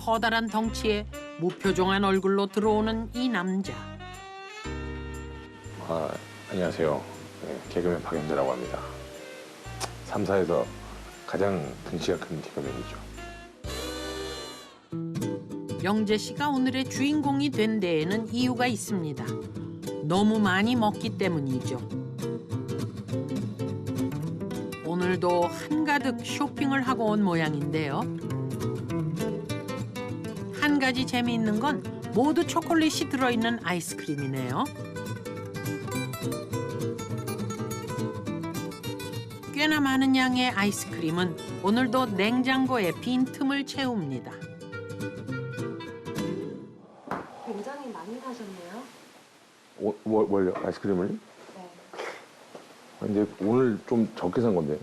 커다란 덩치에 무표정한 얼굴로 들어오는 이 남자. 안녕하세요. 네, 개그맨 박영재라고 합니다. 3사에서 가장 등치가 큰 개그맨이죠. 영재 씨가 오늘의 주인공이 된 데에는 이유가 있습니다. 너무 많이 먹기 때문이죠. 오늘도 한가득 쇼핑을 하고 온 모양인데요. 한 가지 재미있는 건 모두 초콜릿이 들어있는 아이스크림이네요. 꽤나 많은 양의 아이스크림은 오늘도 냉장고에 빈 틈을 채웁니다. 굉장히 많이 사셨네요. 뭘요? 아이스크림을? 네. 근데 오늘 좀 적게 산 건데.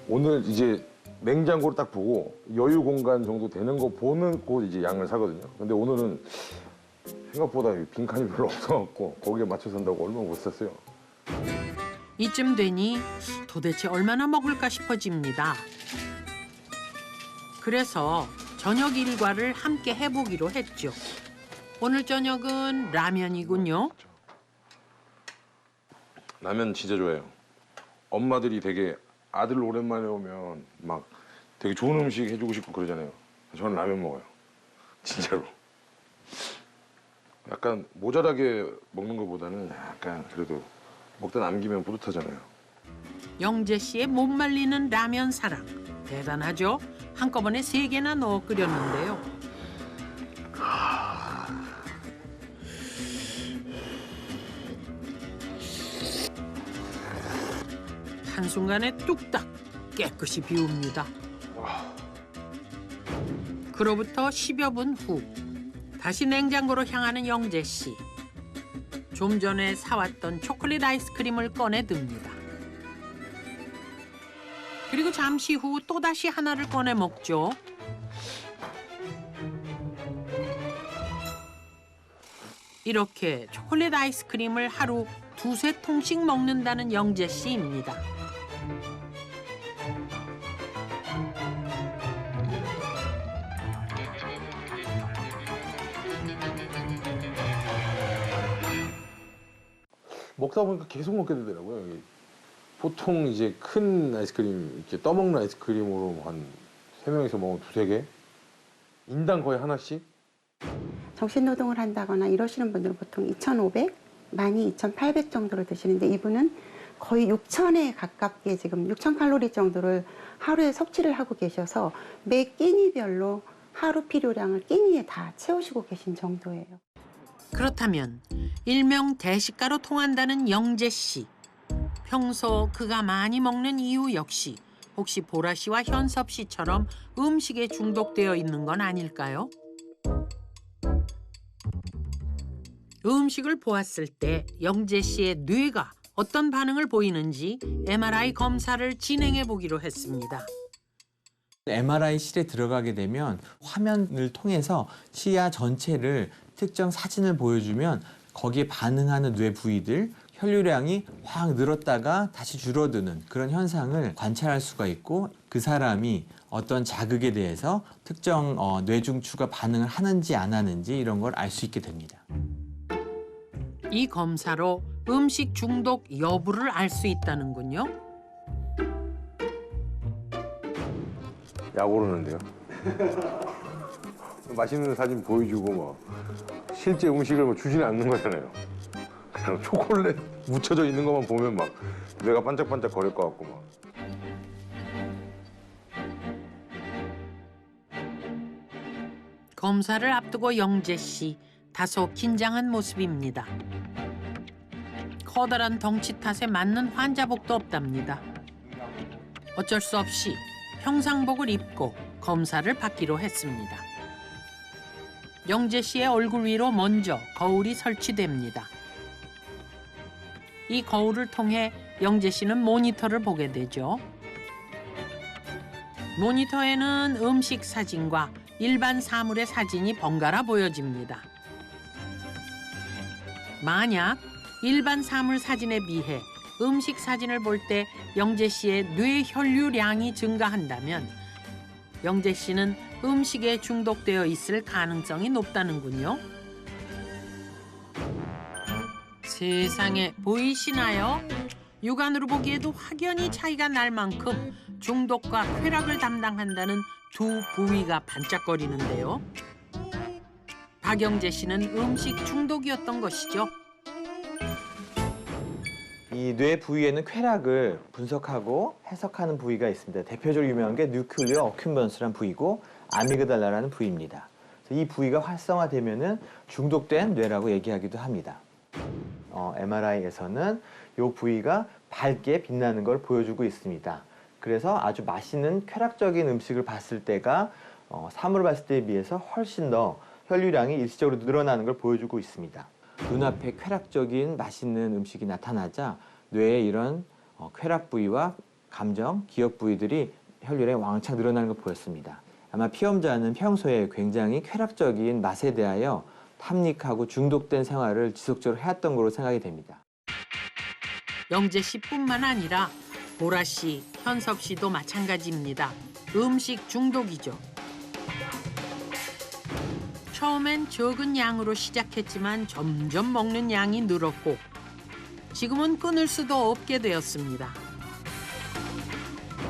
오늘 이제 냉장고를 딱 보고 여유 공간 정도 되는 거 보는 곳 이제 양을 사거든요. 근데 오늘은 생각보다 빈칸이 별로 없어갖고 거기에 맞춰 산다고 얼마 못 샀어요. 이쯤 되니 도대체 얼마나 먹을까 싶어집니다. 그래서 저녁 일과를 함께 해보기로 했죠. 오늘 저녁은 라면이군요. 라면 진짜 좋아해요. 엄마들이 되게 아들 오랜만에 오면 막 되게 좋은 음식 해주고 싶고 그러잖아요. 저는 라면 먹어요. 진짜로. 약간 모자라게 먹는 것보다는 약간 그래도 먹다 남기면 뿌듯하잖아요. 영재 씨의 못 말리는 라면 사랑. 대단하죠? 한꺼번에 3개나 넣어 끓였는데요. 한순간에 뚝딱 깨끗이 비웁니다. 그로부터 10여 분 후 다시 냉장고로 향하는 영재 씨. 좀 전에 사왔던 초콜릿 아이스크림을 꺼내 듭니다. 그리고 잠시 후 또다시 하나를 꺼내 먹죠. 이렇게 초콜릿 아이스크림을 하루 2~3통씩 먹는다는 영재 씨입니다. 먹다 보니까 계속 먹게 되더라고요. 보통 이제 큰 아이스크림, 이렇게 떠먹는 아이스크림으로 한 3명이서 먹으면 2~3개? 인당 거의 하나씩? 정신노동을 한다거나 이러시는 분들은 보통 2,500, 많이 2,800 정도로 드시는데 이분은 거의 6,000에 가깝게 지금 6,000칼로리 정도를 하루에 섭취를 하고 계셔서 매 끼니별로 하루 필요량을 끼니에 다 채우시고 계신 정도예요. 그렇다면 일명 대식가로 통한다는 영재 씨. 평소 그가 많이 먹는 이유 역시 혹시 보라 씨와 현섭 씨처럼 음식에 중독되어 있는 건 아닐까요? 음식을 보았을 때 영재 씨의 뇌가 어떤 반응을 보이는지 MRI 검사를 진행해 보기로 했습니다. MRI실에 들어가게 되면 화면을 통해서 시야 전체를 특정 사진을 보여주면 거기에 반응하는 뇌 부위들, 혈류량이 확 늘었다가 다시 줄어드는 그런 현상을 관찰할 수가 있고 그 사람이 어떤 자극에 대해서 특정 뇌중추가 반응을 하는지 안 하는지 이런 걸 알 수 있게 됩니다. 이 검사로 음식 중독 여부를 알 수 있다는군요. 약 오르는데요. 맛있는 사진 보여주고 뭐 실제 음식을 뭐 주지는 않는 거잖아요. 그냥 초콜릿 묻혀져 있는 것만 보면 막 뇌가 반짝반짝 거릴 것 같고 막. 검사를 앞두고 영재 씨 다소 긴장한 모습입니다. 커다란 덩치 탓에 맞는 환자복도 없답니다. 어쩔 수 없이 평상복을 입고 검사를 받기로 했습니다. 영재 씨의 얼굴 위로 먼저 거울이 설치됩니다. 이 거울을 통해 영재 씨는 모니터를 보게 되죠. 모니터에는 음식 사진과 일반 사물의 사진이 번갈아 보여집니다. 만약 일반 사물 사진에 비해 음식 사진을 볼 때 영재 씨의 뇌 혈류량이 증가한다면 영재 씨는 음식에 중독되어 있을 가능성이 높다는군요. 세상에 보이시나요? 육안으로 보기에도 확연히 차이가 날 만큼 중독과 쾌락을 담당한다는 두 부위가 반짝거리는데요. 박영재 씨는 음식 중독이었던 것이죠. 이 뇌 부위에는 쾌락을 분석하고 해석하는 부위가 있습니다. 대표적으로 유명한 게 뉴클리어 어큐먼스라는 부위고 아미그달라라는 부위입니다. 이 부위가 활성화되면은 중독된 뇌라고 얘기하기도 합니다. MRI에서는 이 부위가 밝게 빛나는 걸 보여주고 있습니다. 그래서 아주 맛있는 쾌락적인 음식을 봤을 때가 사물을 봤을 때에 비해서 훨씬 더 혈류량이 일시적으로 늘어나는 걸 보여주고 있습니다. 눈앞에 쾌락적인 맛있는 음식이 나타나자 뇌에 이런 쾌락 부위와 감정, 기억 부위들이 혈류량이 왕창 늘어나는 걸 보였습니다. 아마 피험자는 평소에 굉장히 쾌락적인 맛에 대하여 탐닉하고 중독된 생활을 지속적으로 해왔던 걸로 생각이 됩니다. 영재 씨뿐만 아니라 보라 씨, 현섭 씨도 마찬가지입니다. 음식 중독이죠. 처음엔 적은 양으로 시작했지만 점점 먹는 양이 늘었고 지금은 끊을 수도 없게 되었습니다.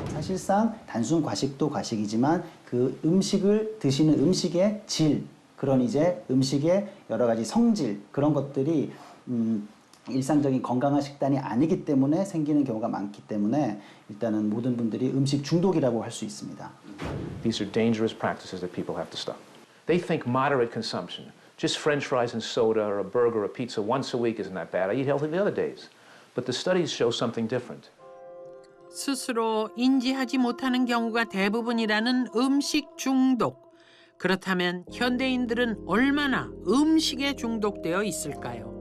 사실상 단순 과식도 과식이지만 그 음식을 드시는 음식의 질, 그런 이제 음식의 여러 가지 성질, 그런 것들이 일상적인 건강한 식단이 아니기 때문에 생기는 경우가 많기 때문에 일단은 모든 분들이 음식 중독이라고 할 수 있습니다. These are dangerous practices that people have to stop. They think moderate consumption, just French fries and soda or a burger or a pizza once a week isn't that bad. I eat healthy the other days. But the studies show something different. 스스로 인지하지 못하는 경우가 대부분이라는 음식 중독. 그렇다면 현대인들은 얼마나 음식에 중독되어 있을까요?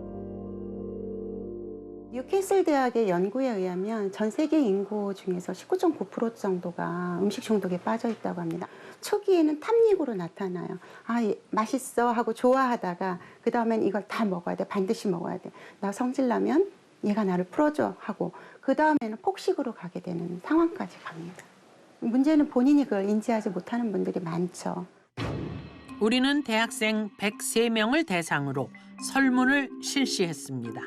뉴캐슬 대학의 연구에 의하면 전 세계 인구 중에서 19.9% 정도가 음식 중독에 빠져 있다고 합니다. 초기에는 탐닉으로 나타나요. 맛있어 하고 좋아하다가 그 다음엔 이걸 다 먹어야 돼. 반드시 먹어야 돼. 나 성질나면 얘가 나를 풀어줘 하고 그 다음에는 폭식으로 가게 되는 상황까지 갑니다. 문제는 본인이 그걸 인지하지 못하는 분들이 많죠. 우리는 대학생 103명을 대상으로 설문을 실시했습니다.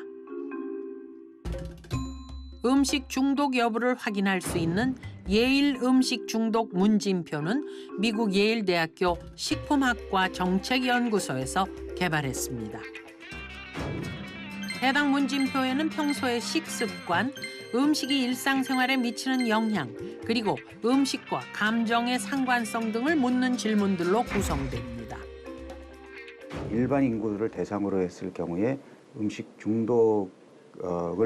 음식 중독 여부를 확인할 수 있는 예일 음식 중독 문진표는 미국 예일 대학교 식품학과 정책연구소에서 개발했습니다. 해당 문진표에는 평소의 식습관, 음식이 일상생활에 미치는 영향, 그리고 음식과 감정의 상관성 등을 묻는 질문들로 구성됩니다. 일반 인구를 대상으로 했을 경우에 음식 중독을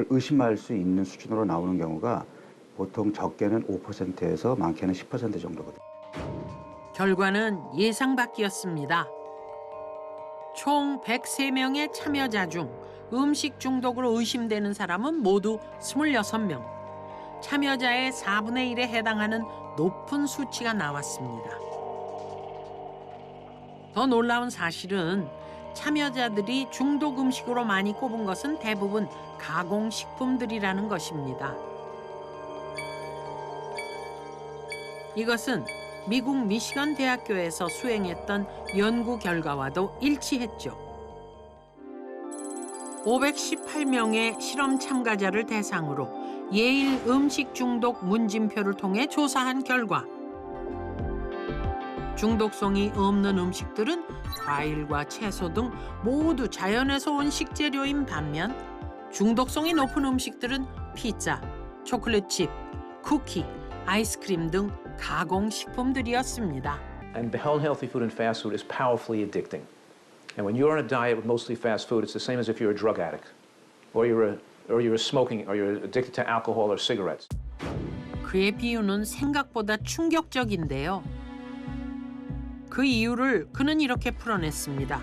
의심할 수 있는 수준으로 나오는 경우가 보통 적게는 5%에서 많게는 10% 정도거든요. 결과는 예상 밖이었습니다. 총 103명의 참여자 중 음식 중독으로 의심되는 사람은 모두 26명. 참여자의 4분의 1에 해당하는 높은 수치가 나왔습니다. 더 놀라운 사실은 참여자들이 중독 음식으로 많이 꼽은 것은 대부분 가공식품들이라는 것입니다. 이것은 미국 미시건 대학교에서 수행했던 연구 결과와도 일치했죠. 518명의 실험 참가자를 대상으로 예일 음식 중독 문진표를 통해 조사한 결과 중독성이 없는 음식들은 과일과 채소 등 모두 자연에서 온 식재료인 반면 중독성이 높은 음식들은 피자, 초콜릿칩, 쿠키, 아이스크림 등 가공식품들이었습니다. And the unhealthy food and fast food is powerfully addicting. And when you're on a diet with mostly fast food, it's the same as if you're a drug addict, or you're smoking, or you're addicted to alcohol or cigarettes. 그의 비유는 생각보다 충격적인데요. 그 이유를 그는 이렇게 풀어냈습니다.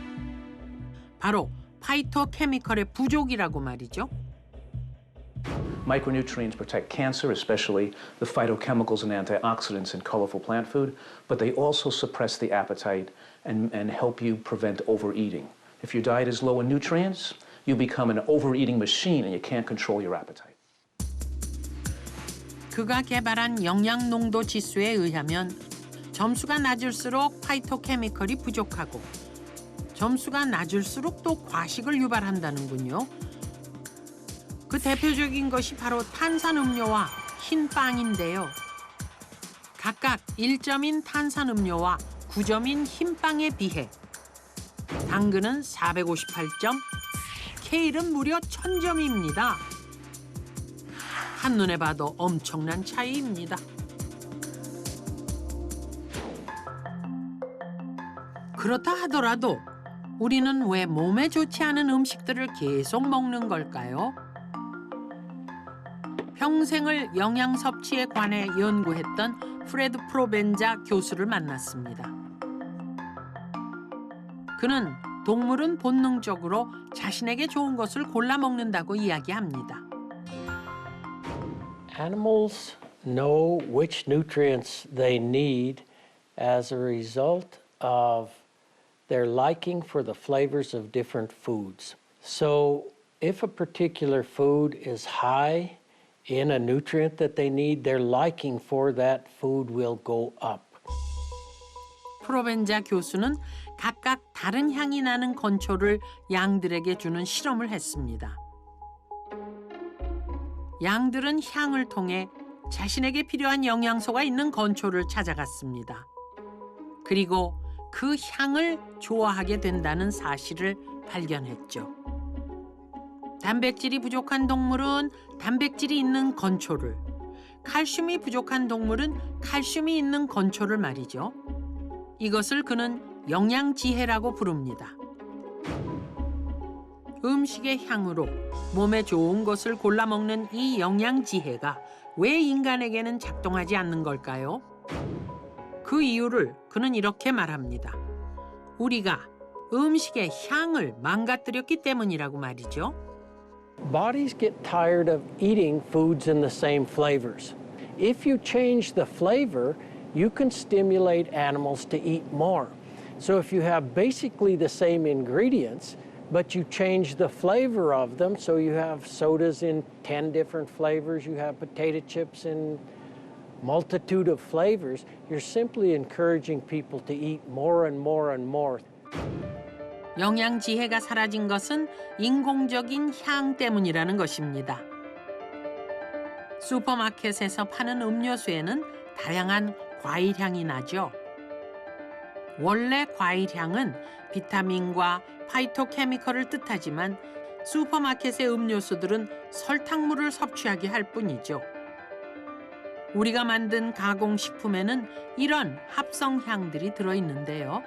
바로 파이토케미컬의 부족이라고 말이죠. Micronutrients protect cancer, especially the phytochemicals and antioxidants in colorful plant food, but they also suppress the appetite and help you prevent overeating. If your diet is low in nutrients, you become an overeating machine and you can't control your appetite. 그가 개발한 영양 농도 지수에 의하면 점수가 낮을수록 파이토케미컬이 부족하고 점수가 낮을수록 또 과식을 유발한다는군요. 그 대표적인 것이 바로 탄산음료와 흰빵인데요. 각각 1점인 탄산음료와 9점인 흰빵에 비해 당근은 458점, 케일은 무려 1000점입니다. 한눈에 봐도 엄청난 차이입니다. 그렇다 하더라도 우리는 왜 몸에 좋지 않은 음식들을 계속 먹는 걸까요? 평생을 영양 섭취에 관해 연구했던 프레드 프로벤자 교수를 만났습니다. 그는 동물은 본능적으로 자신에게 좋은 것을 골라 먹는다고 이야기합니다. Animals know which nutrients they need as a result of their liking for the flavors of different foods. So if a particular food is high in a nutrient that they need, their liking for that food will go up. 프로벤자 교수는 각각 다른 향이 나는 건초를 양들에게 주는 실험을 했습니다. 양들은 향을 통해 자신에게 필요한 영양소가 있는 건초를 찾아갔습니다. 그리고 그 향을 좋아하게 된다는 사실을 발견했죠. 단백질이 부족한 동물은 단백질이 있는 건초를, 칼슘이 부족한 동물은 칼슘이 있는 건초를 말이죠. 이것을 그는 영양지혜라고 부릅니다. 음식의 향으로 몸에 좋은 것을 골라 먹는 이 영양지혜가 왜 인간에게는 작동하지 않는 걸까요? 그 이유를 그는 이렇게 말합니다. 우리가 음식의 향을 망가뜨렸기 때문이라고 말이죠. Bodies get tired of eating foods in the same flavors. If you change the flavor, you can stimulate animals to eat more. So if you have basically the same ingredients, but you change the flavor of them, so you have sodas in 10 different flavors, you have potato chips in multitude of flavors, you're simply encouraging people to eat more and more and more. 영양지혜가 사라진 것은 인공적인 향 때문이라는 것입니다. 슈퍼마켓에서 파는 음료수에는 다양한 과일향이 나죠. 원래 과일향은 비타민과 파이토케미컬을 뜻하지만 슈퍼마켓의 음료수들은 설탕물을 섭취하게 할 뿐이죠. 우리가 만든 가공식품에는 이런 합성향들이 들어있는데요.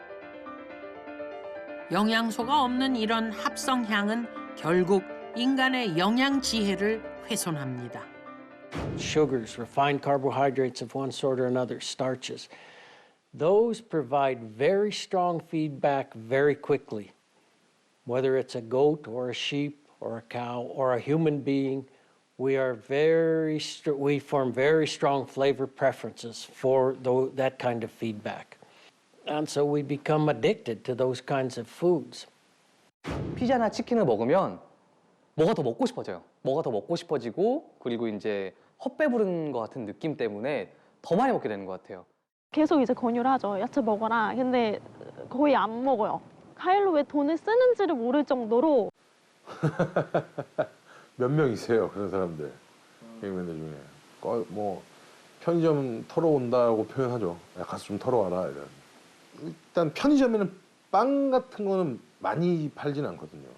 영양소가 없는 이런 합성향은 결국 인간의 영양지혜를 훼손합니다. Sugars, refined carbohydrates of one sort or another, starches. Those provide very strong feedback very quickly. Whether it's a goat or a sheep or a cow or a human being, we form very strong flavor preferences for that kind of feedback. And so we become addicted to those kinds of foods. 피자나 치킨을 먹으면 뭐가 더 먹고 싶어져요. 뭐가 더 먹고 싶어지고 그리고 이제 헛배부른 것 같은 느낌 때문에 더 많이 먹게 되는 것 같아요. 계속 이제 권유를 하죠. 야채 먹어라. 근데 거의 안 먹어요. 과일로 왜 돈을 쓰는지를 모를 정도로. 몇 명이세요 그런 사람들 개그맨들 중에. 뭐 편의점 털어온다고 표현하죠. 야, 가서 좀 털어와라 이런. 일단 편의점에는 빵 같은 거는 많이 팔지는 않거든요.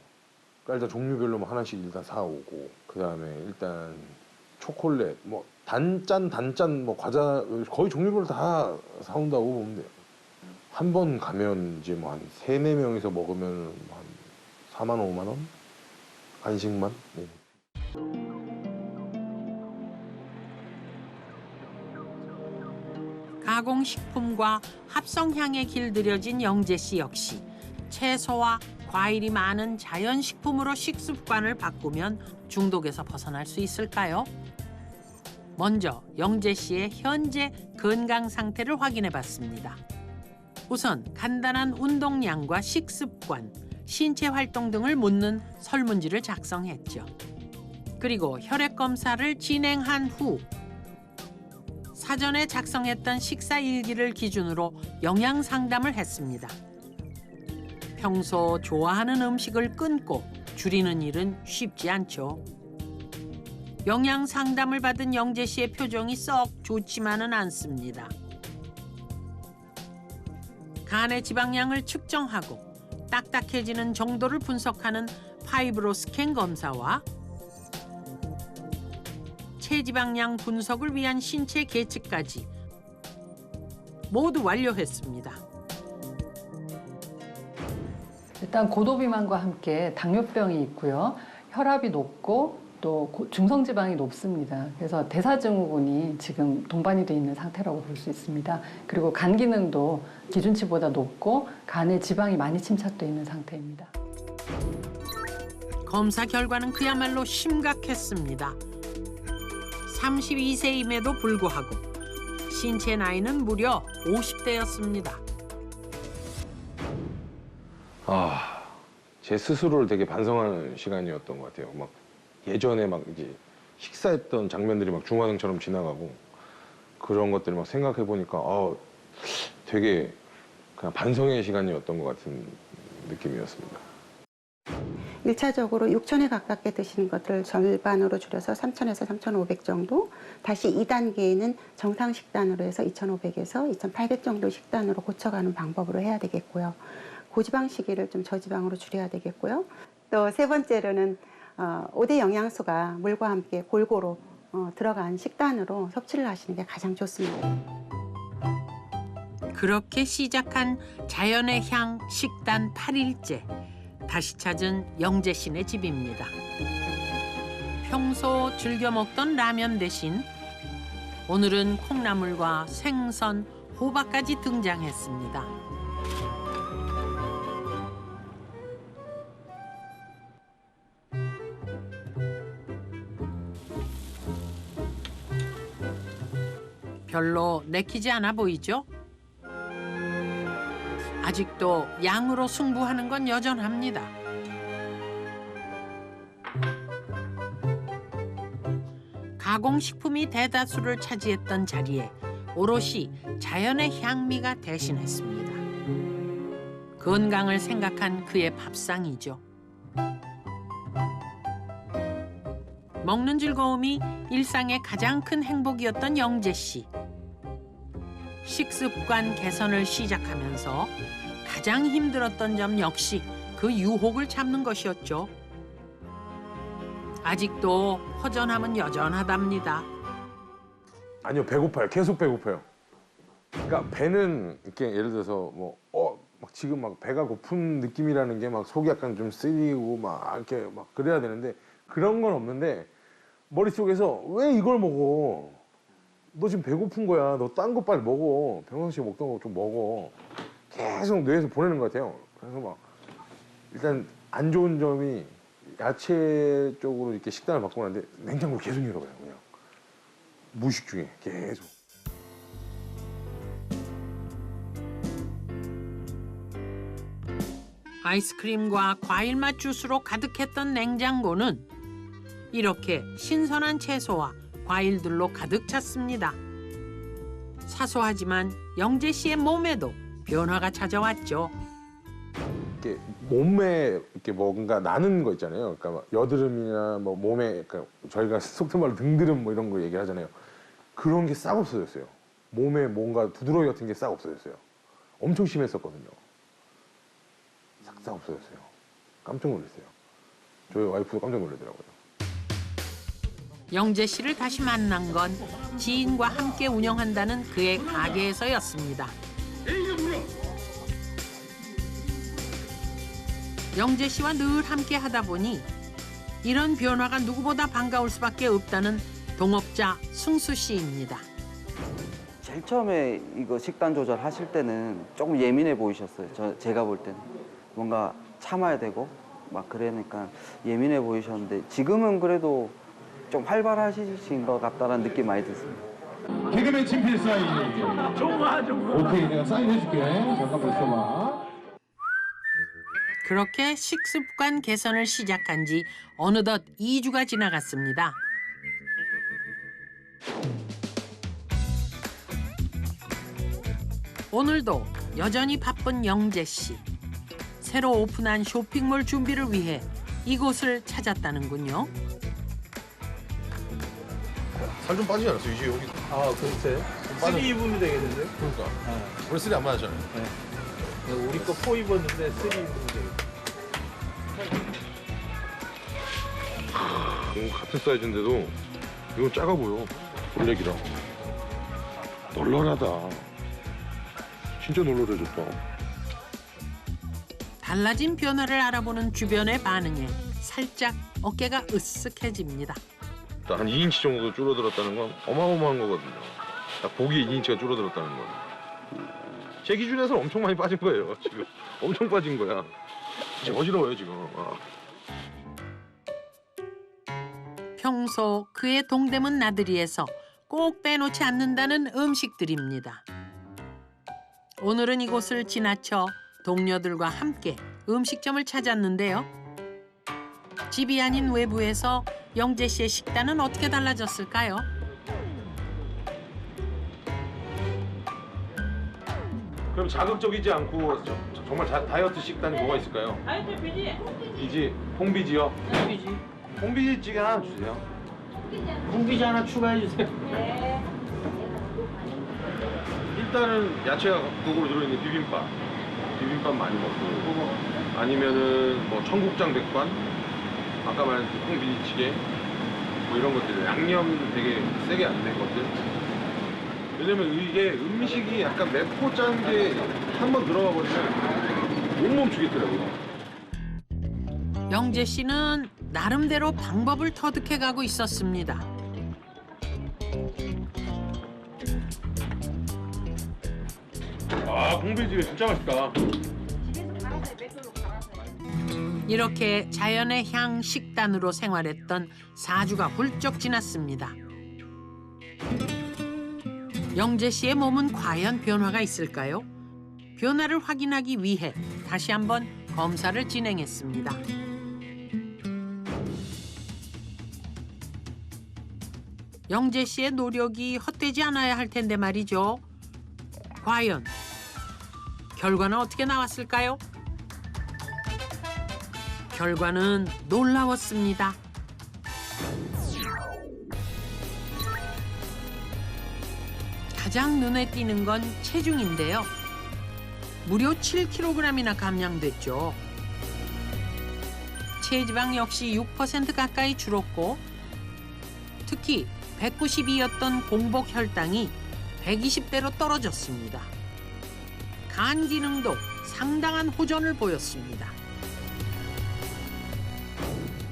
그러니까 일단 종류별로 뭐 하나씩 일단 사오고 그 다음에 일단 초콜릿, 뭐 단짠 뭐 과자 거의 종류별로 다 사온다고 보면 돼요. 한 번 가면 이제 뭐 한 3-4명이서 먹으면 한 4만 원, 5만 원? 간식만? 네. 가공식품과 합성향에 길들여진 영재 씨 역시 채소와 과일이 많은 자연식품으로 식습관을 바꾸면 중독에서 벗어날 수 있을까요? 먼저 영재 씨의 현재 건강 상태를 확인해 봤습니다. 우선 간단한 운동량과 식습관, 신체 활동 등을 묻는 설문지를 작성했죠. 그리고 혈액 검사를 진행한 후 사전에 작성했던 식사 일기를 기준으로 영양 상담을 했습니다. 평소 좋아하는 음식을 끊고 줄이는 일은 쉽지 않죠. 영양 상담을 받은 영재 씨의 표정이 썩 좋지만은 않습니다. 간의 지방량을 측정하고 딱딱해지는 정도를 분석하는 파이브로 스캔 검사와 체지방량 분석을 위한 신체 계측까지 모두 완료했습니다. 일단 고도비만과 함께 당뇨병이 있고요. 혈압이 높고 또 중성지방이 높습니다. 그래서 대사증후군이 지금 동반이 돼 있는 상태라고 볼 수 있습니다. 그리고 간 기능도 기준치보다 높고 간에 지방이 많이 침착돼 있는 상태입니다. 검사 결과는 그야말로 심각했습니다. 32세임에도 불구하고 신체 나이는 무려 50대였습니다. 제 스스로를 되게 반성하는 시간이었던 것 같아요. 막 예전에 막 이제 식사했던 장면들이 막 중화능처럼 지나가고 그런 것들을 막 생각해 보니까 되게 그냥 반성의 시간이었던 것 같은 느낌이었습니다. 1차적으로 6,000에 가깝게 드시는 것들을 절반으로 줄여서 3,000에서 3,500 정도, 다시 2단계에는 정상 식단으로 해서 2,500에서 2,800 정도 식단으로 고쳐가는 방법으로 해야 되겠고요. 고지방 시기를 좀 저지방으로 줄여야 되겠고요. 또 세 번째로는 5대 영양소가 물과 함께 골고루 들어간 식단으로 섭취를 하시는 게 가장 좋습니다. 그렇게 시작한 자연의 향 식단 8일째. 다시 찾은 영재 씨네 집입니다. 평소 즐겨 먹던 라면 대신 오늘은 콩나물과 생선, 호박까지 등장했습니다. 별로 내키지 않아 보이죠? 아직도 양으로 승부하는 건 여전합니다. 가공식품이 대다수를 차지했던 자리에 오롯이 자연의 향미가 대신했습니다. 건강을 생각한 그의 밥상이죠. 먹는 즐거움이 일상의 가장 큰 행복이었던 영재 씨. 식습관 개선을 시작하면서 가장 힘들었던 점 역시 그 유혹을 참는 것이었죠. 아직도 허전함은 여전하답니다. 아니요, 배고파요. 계속 배고파요. 그러니까 배는 이렇게 예를 들어서 막 지금 막 배가 고픈 느낌이라는 게 막 속이 약간 좀 쓰리고 막 이렇게 막 그래야 되는데 그런 건 없는데 머릿속에서 왜 이걸 먹어? 너 지금 배고픈 거야. 너 딴 거 빨리 먹어. 평상시에 먹던 거 좀 먹어. 계속 뇌에서 보내는 것 같아요. 그래서 막 일단 안 좋은 점이 야채 쪽으로 이렇게 식단을 바꾸고 나는데 냉장고 계속 열어봐요. 그냥 무의식 중에 계속. 아이스크림과 과일맛 주스로 가득했던 냉장고는 이렇게 신선한 채소와 과일들로 가득 찼습니다. 사소하지만 영재 씨의 몸에도 변화가 찾아왔죠. 이렇게 몸에 이렇게 뭔가 나는 거 있잖아요. 그러니까 막 여드름이나 뭐 몸에 그러니까 저희가 속된 말로 등드름 뭐 이런 거 얘기하잖아요. 그런 게 싹 없어졌어요. 몸에 뭔가 부드러위 같은 게 싹 없어졌어요. 엄청 심했었거든요. 싹 없어졌어요. 깜짝 놀랐어요. 저희 와이프도 깜짝 놀라더라고요. 영재 씨를 다시 만난 건 지인과 함께 운영한다는 그의 가게에서였습니다. 영재 씨와 늘 함께 하다 보니 이런 변화가 누구보다 반가울 수밖에 없다는 동업자 승수 씨입니다. 제일 처음에 이거 식단 조절하실 때는 조금 예민해 보이셨어요. 제가 볼 때는 뭔가 참아야 되고 막 그러니까 예민해 보이셨는데 지금은 그래도 좀 활발하신 것 같다는 느낌 많이 듭니다. 개그맨 친필 사인. 좋아. 오케이, 내가 사인해줄게. 잠깐만 있어봐. 그렇게 식습관 개선을 시작한 지 어느덧 2주가 지나갔습니다. 오늘도 여전히 바쁜 영재 씨. 새로 오픈한 쇼핑몰 준비를 위해 이곳을 찾았다는군요. 살 좀 빠지지 않았어요? 이제 여기. 아, 글쎄. 3 입으면 되겠는데? 그러니까. 원래 3 안 맞았잖아요. 우리 거 4 입었는데 3 입으면 되겠다. 이거 같은 사이즈인데도 이건 작아 보여. 블랙이랑. 널널하다. 진짜 널널해졌다. 달라진 변화를 알아보는 주변의 반응에 살짝 어깨가 으쓱해집니다. 한 2인치 정도 줄어들었다는 건 어마어마한 거거든요. 딱 보기에 2인치가 줄어들었다는 건. 제 기준에서 엄청 많이 빠진 거예요, 지금. 엄청 빠진 거야. 지금 어지러워요, 지금. 평소 그의 동대문 나들이에서 꼭 빼놓지 않는다는 음식들입니다. 오늘은 이곳을 지나쳐 동료들과 함께 음식점을 찾았는데요. 집이 아닌 외부에서 영재 씨의 식단은 어떻게 달라졌을까요? 그럼 자극적이지 않고 정말 다이어트 식단이 뭐가 있을까요? 다이어트 비지. 비지, 콩비지요? 네, 비지. 콩비지찌개 하나 주세요. 콩비지 하나 추가해 주세요. 네. 일단은 야채가 극으로 들어있는 비빔밥 많이 먹고, 아니면은 뭐 청국장 백반, 아까 말한 콩비지찌개, 뭐 이런 것들, 양념 되게 세게 안 된 것들. 왜냐면 이게 음식이 약간 맵고 짠 게 한 번 들어가 버리면 못 멈추겠더라고요. 영재 씨는 나름대로 방법을 터득해가고 있었습니다. 아, 콩비지찌개 진짜 맛있다. 이렇게 자연의 향 식단으로 생활했던 4주가 훌쩍 지났습니다. 영재 씨의 몸은 과연 변화가 있을까요? 변화를 확인하기 위해 다시 한번 검사를 진행했습니다. 영재 씨의 노력이 헛되지 않아야 할 텐데 말이죠. 과연 결과는 어떻게 나왔을까요? 결과는 놀라웠습니다. 가장 눈에 띄는 건 체중인데요. 무려 7kg이나 감량됐죠. 체지방 역시 6% 가까이 줄었고, 특히 192였던 공복 혈당이 120대로 떨어졌습니다. 간 기능도 상당한 호전을 보였습니다.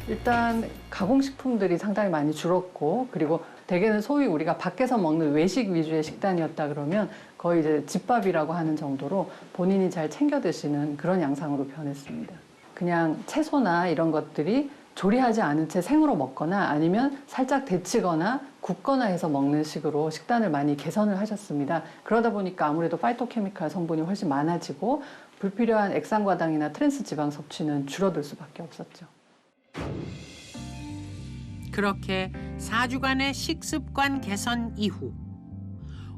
일단 가공식품들이 상당히 많이 줄었고, 그리고 대개는 소위 우리가 밖에서 먹는 외식 위주의 식단이었다 그러면 거의 이제 집밥이라고 하는 정도로 본인이 잘 챙겨 드시는 그런 양상으로 변했습니다. 그냥 채소나 이런 것들이 조리하지 않은 채 생으로 먹거나 아니면 살짝 데치거나 굽거나 해서 먹는 식으로 식단을 많이 개선을 하셨습니다. 그러다 보니까 아무래도 파이토케미칼 성분이 훨씬 많아지고 불필요한 액상과당이나 트랜스 지방 섭취는 줄어들 수밖에 없었죠. 그렇게 4주간의 식습관 개선 이후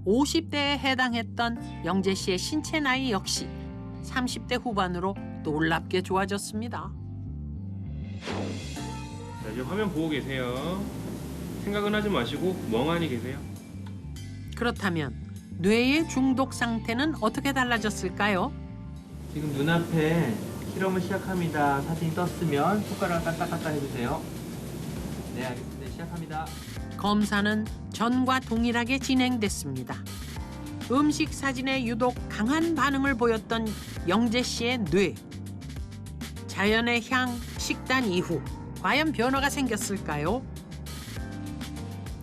50대에 해당했던 영재 씨의 신체 나이 역시 30대 후반으로 놀랍게 좋아졌습니다. 자, 이제 화면 보고 계세요. 생각은 하지 마시고 멍하니 계세요. 그렇다면 뇌의 중독 상태는 어떻게 달라졌을까요? 지금 눈앞에 실험을 시작합니다. 사진이 떴으면 손가락 까딱까딱 해주세요. 네, 알겠습니다. 시작합니다. 검사는 전과 동일하게 진행됐습니다. 음식 사진에 유독 강한 반응을 보였던 영재 씨의 뇌. 자연의 향 식단 이후 과연 변화가 생겼을까요?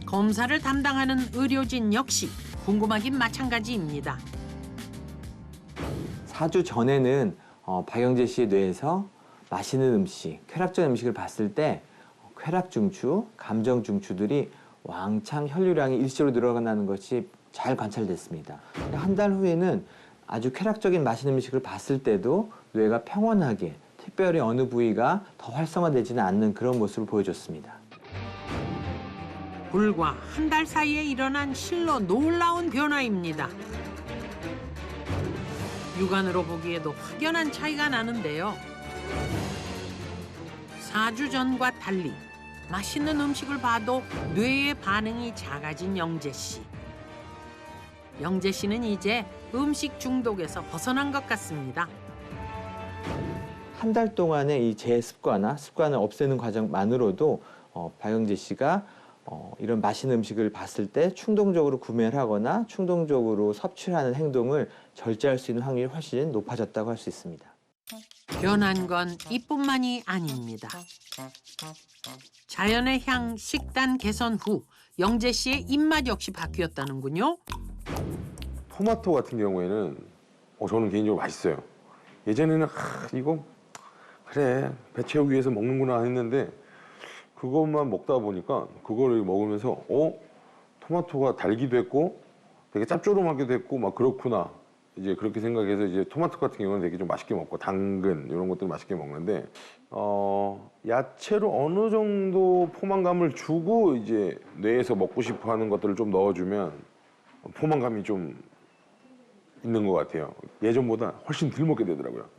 검사를 담당하는 의료진 역시 궁금하긴 마찬가지입니다. 4주 전에는 박영재 씨의 뇌에서 맛있는 음식, 쾌락적 음식을 봤을 때 쾌락 중추, 감정 중추들이 왕창 혈류량이 일시로 늘어나는 것이 잘 관찰됐습니다. 한 달 후에는 아주 쾌락적인 맛있는 음식을 봤을 때도 뇌가 평온하게 특별히 어느 부위가 더 활성화되지는 않는 그런 모습을 보여줬습니다. 불과 한 달 사이에 일어난 실로 놀라운 변화입니다. 육안으로 보기에도 확연한 차이가 나는데요. 4주 전과 달리 맛있는 음식을 봐도 뇌의 반응이 작아진 영재 씨. 영재 씨는 이제 음식 중독에서 벗어난 것 같습니다. 한 달 동안의 이 습관을 없애는 과정만으로도 박영재 씨가 이런 맛있는 음식을 봤을 때 충동적으로 구매를 하거나 충동적으로 섭취를 하는 행동을 절제할 수 있는 확률이 훨씬 높아졌다고 할 수 있습니다. 변한 건 이뿐만이 아닙니다. 자연의 향 식단 개선 후 영재 씨의 입맛 역시 바뀌었다는군요. 토마토 같은 경우에는 저는 개인적으로 맛있어요. 예전에는 이거 그래 배 채우기 위해서 먹는구나 했는데 그것만 먹다 보니까 그거를 먹으면서 토마토가 달기도 했고 되게 짭조름하기도 했고 막 그렇구나 이제 그렇게 생각해서 이제 토마토 같은 경우는 되게 좀 맛있게 먹고 당근 이런 것들 맛있게 먹는데 야채로 어느 정도 포만감을 주고 이제 뇌에서 먹고 싶어하는 것들을 좀 넣어주면 포만감이 좀 있는 것 같아요. 예전보다 훨씬 덜 먹게 되더라고요.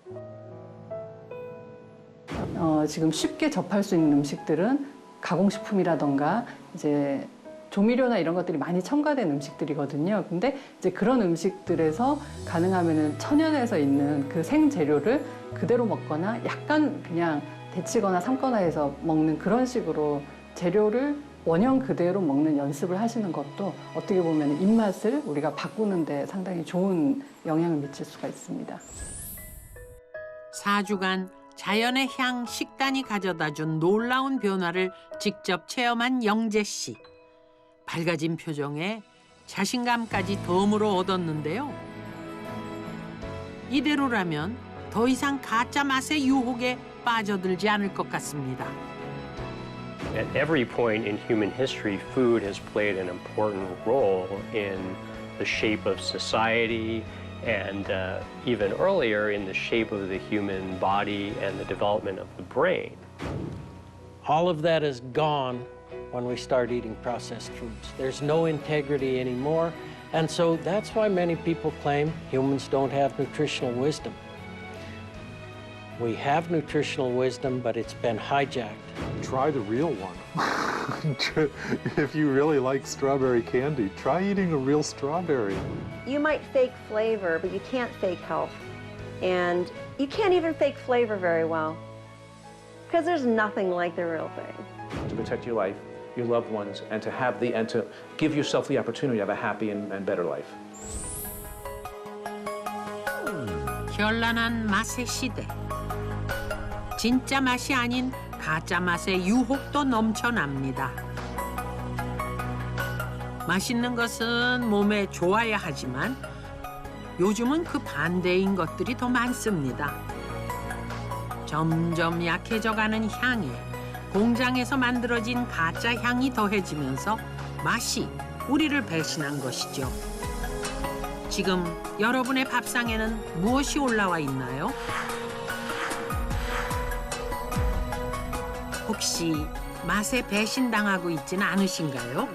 지금 쉽게 접할 수 있는 음식들은 가공식품이라던가 이제 조미료나 이런 것들이 많이 첨가된 음식들이거든요. 근데 이제 그런 음식들에서 가능하면은 천연에서 있는 그 생재료를 그대로 먹거나 약간 그냥 데치거나 삶거나 해서 먹는 그런 식으로 재료를 원형 그대로 먹는 연습을 하시는 것도 어떻게 보면 입맛을 우리가 바꾸는 데 상당히 좋은 영향을 미칠 수가 있습니다. 4주간 자연의 향 식단이 가져다준 놀라운 변화를 직접 체험한 영재 씨. 밝아진 표정에 자신감까지 덤으로 얻었는데요. 이대로라면 더 이상 가짜 맛의 유혹에 빠져들지 않을 것 같습니다. At every point in human history, food has played an important role in the shape of society and even earlier in the shape of the human body and the development of the brain. All of that is gone when we start eating processed foods. There's no integrity anymore, and so that's why many people claim humans don't have nutritional wisdom. We have nutritional wisdom, but it's been hijacked. Try the real one. If you really like strawberry candy, try eating a real strawberry. You might fake flavor, but you can't fake health. And you can't even fake flavor very well, because there's nothing like the real thing. To protect your life, your loved ones, and to give yourself the opportunity to have a happy and better life. 현란한 맛의 시대. 진짜 맛이 아닌 가짜 맛의 유혹도 넘쳐납니다. 맛있는 것은 몸에 좋아야 하지만 요즘은 그 반대인 것들이 더 많습니다. 점점 약해져가는 향에 공장에서 만들어진 가짜 향이 더해지면서 맛이 우리를 배신한 것이죠. 지금 여러분의 밥상에는 무엇이 올라와 있나요? 혹시 맛에 배신당하고 있지는 않으신가요?